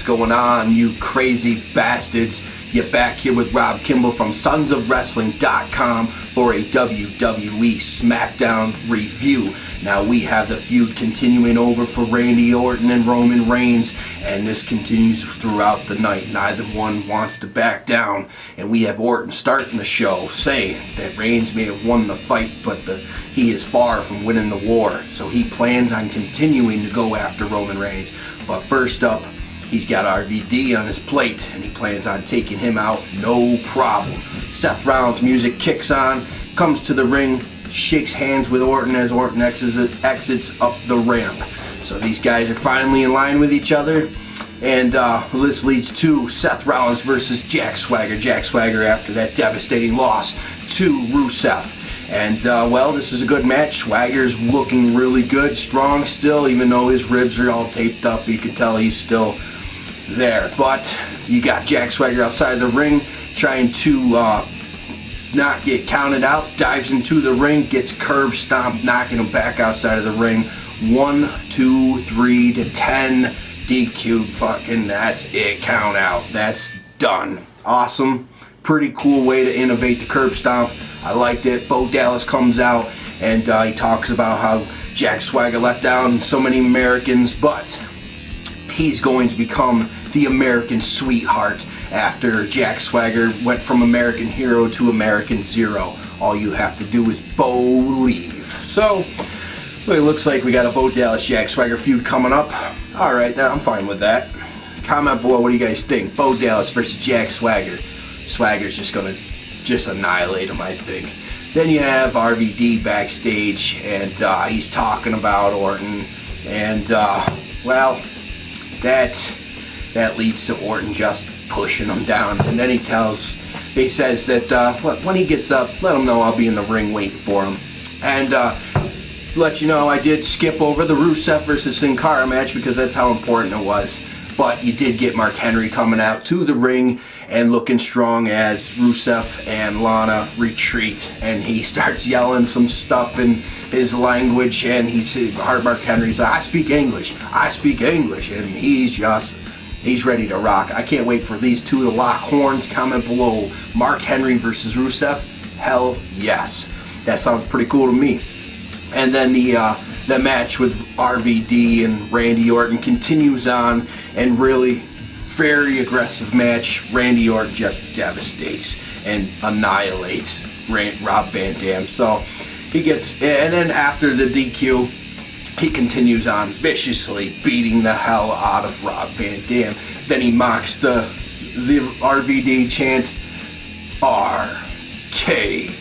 going on, you crazy bastards? You're back here with Rob Kimball from sonsofwrestling.com for a WWE SmackDown review. Now we have the feud continuing over for Randy Orton and Roman Reigns, and this continues throughout the night. Neither one wants to back down, and we have Orton starting the show saying that Reigns may have won the fight, but he is far from winning the war, so he plans on continuing to go after Roman Reigns. But first up, he's got RVD on his plate, and he plans on taking him out no problem. Seth Rollins' music kicks on, comes to the ring, shakes hands with Orton as Orton exits up the ramp. So these guys are finally in line with each other, and this leads to Seth Rollins versus Jack Swagger. Jack Swagger after that devastating loss to Rusev. And, well, this is a good match. Swagger's looking really good, strong still, even though his ribs are all taped up. You can tell he's still there. But you got Jack Swagger outside of the ring trying to not get counted out. Dives into the ring, gets curb stomped, knocking him back outside of the ring. 1, 2, 3 to 10. DQ, fucking, that's it. Count out. That's done. Awesome. Pretty cool way to innovate the curb stomp. I liked it. Bo Dallas comes out and he talks about how Jack Swagger let down so many Americans, but he's going to become the American sweetheart after Jack Swagger went from American hero to American zero. All you have to do is believe. So, well, it looks like we got a Bo Dallas Jack Swagger feud coming up. Alright, I'm fine with that. Comment below what do you guys think. Bo Dallas versus Jack Swagger. Swagger's just gonna annihilate him, I think. Then you have RVD backstage, and he's talking about Orton, and well, that leads to Orton just pushing him down. And then he says that when he gets up, let him know I'll be in the ring waiting for him. And let you know I did skip over the Rusev versus Sin Cara match because that's how important it was. But you did get Mark Henry coming out to the ring and looking strong as Rusev and Lana retreat. And he starts yelling some stuff in his language, and Mark Henry's like, I speak English, and he's ready to rock. I can't wait for these two to lock horns. Comment below, Mark Henry versus Rusev. Hell yes. That sounds pretty cool to me. And then the match with RVD and Randy Orton continues on, and really very aggressive match. Randy Orton just devastates and annihilates Rob Van Dam. So he gets, and then after the DQ, he continues on viciously beating the hell out of Rob Van Dam. Then he mocks the RVD chant, RKO,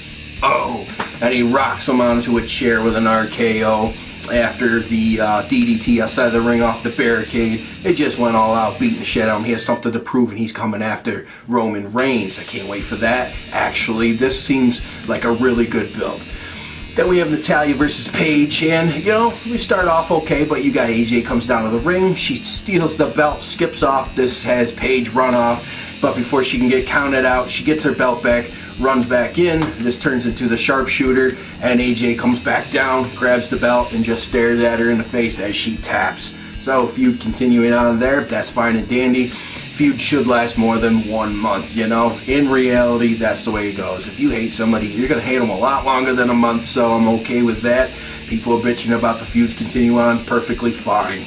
and he rocks him onto a chair with an RKO. After the DDT outside of the ring off the barricade, it just went all out, beating the shit out of him. He has something to prove, and he's coming after Roman Reigns. I can't wait for that. Actually, this seems like a really good build. Then we have Natalya versus Paige, and you know, we start off okay, but you got AJ comes down to the ring. She steals the belt, skips off. This has Paige run off, but before she can get counted out, she gets her belt back, runs back in. This turns into the sharpshooter, and AJ comes back down, grabs the belt, and just stares at her in the face as she taps. So feud continuing on there. That's fine and dandy. Feud should last more than 1 month, you know. In reality, that's the way it goes. If you hate somebody, you're going to hate them a lot longer than a month, so I'm okay with that. People are bitching about the feuds continue on, perfectly fine.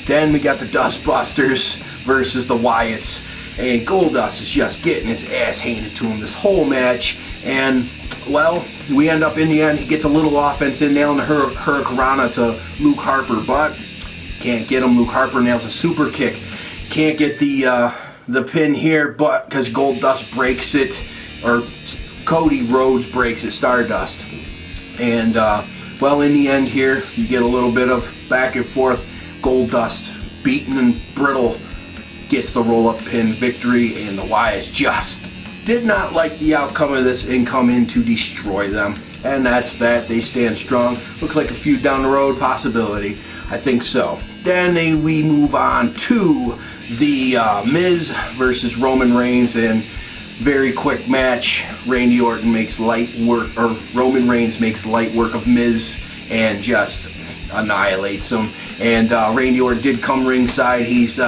Then we got the Dustbusters versus the Wyatts, and Goldust is just getting his ass handed to him this whole match, and well, we end up in the end, he gets a little offense in, nailing the Hurricanrana to Luke Harper, but can't get him. Luke Harper nails a super kick. Can't get the pin here, but because Goldust breaks it, or Cody Rhodes breaks it, Stardust. And well, in the end here, you get a little bit of back and forth. Goldust, beaten and brittle, gets the roll-up pin victory, and the Wyatts just did not like the outcome of this and come in to destroy them. And that's that. They stand strong. Looks like a feud down the road possibility. I think so. Then we move on to the Miz versus Roman Reigns, and very quick match. Randy Orton makes light work, or Roman Reigns makes light work of Miz and just annihilates him. And Randy Orton did come ringside. He's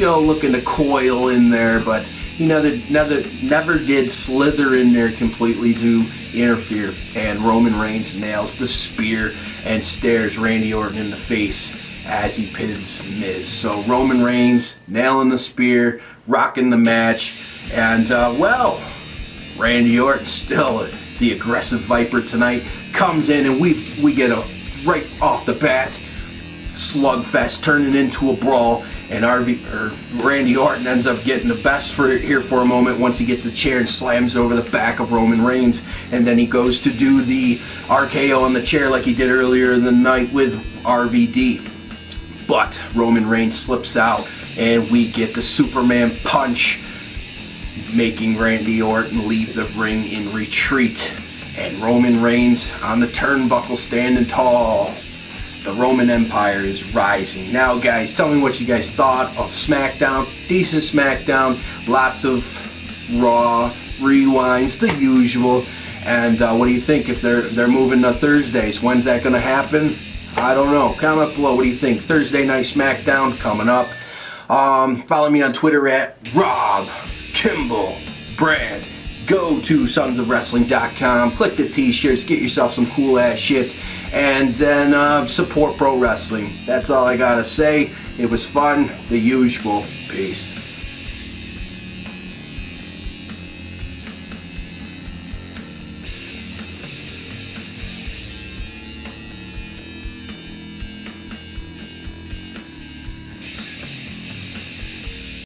looking to coil in there, but he never did slither in there completely to interfere. And Roman Reigns nails the spear and stares Randy Orton in the face as he pins Miz. So Roman Reigns nailing the spear, rocking the match, and well, Randy Orton, still the aggressive Viper tonight, comes in and we get a right off the bat slugfest turning into a brawl, and Randy Orton ends up getting the best for a moment once he gets the chair and slams it over the back of Roman Reigns, and then he goes to do the RKO on the chair like he did earlier in the night with RVD. But Roman Reigns slips out and we get the Superman punch, making Randy Orton leave the ring in retreat. And Roman Reigns on the turnbuckle standing tall. The Roman Empire is rising. Now guys, tell me what you guys thought of SmackDown. Decent SmackDown, lots of Raw, rewinds, the usual. And what do you think if they're moving to Thursdays? When's that going to happen? I don't know. Comment below. What do you think? Thursday night SmackDown coming up. Follow me on Twitter at Rob Kimball Brand. Go to sonsofwrestling.com, click the t-shirts, get yourself some cool ass shit, and then support pro wrestling. That's all I gotta say. It was fun, the usual. Peace.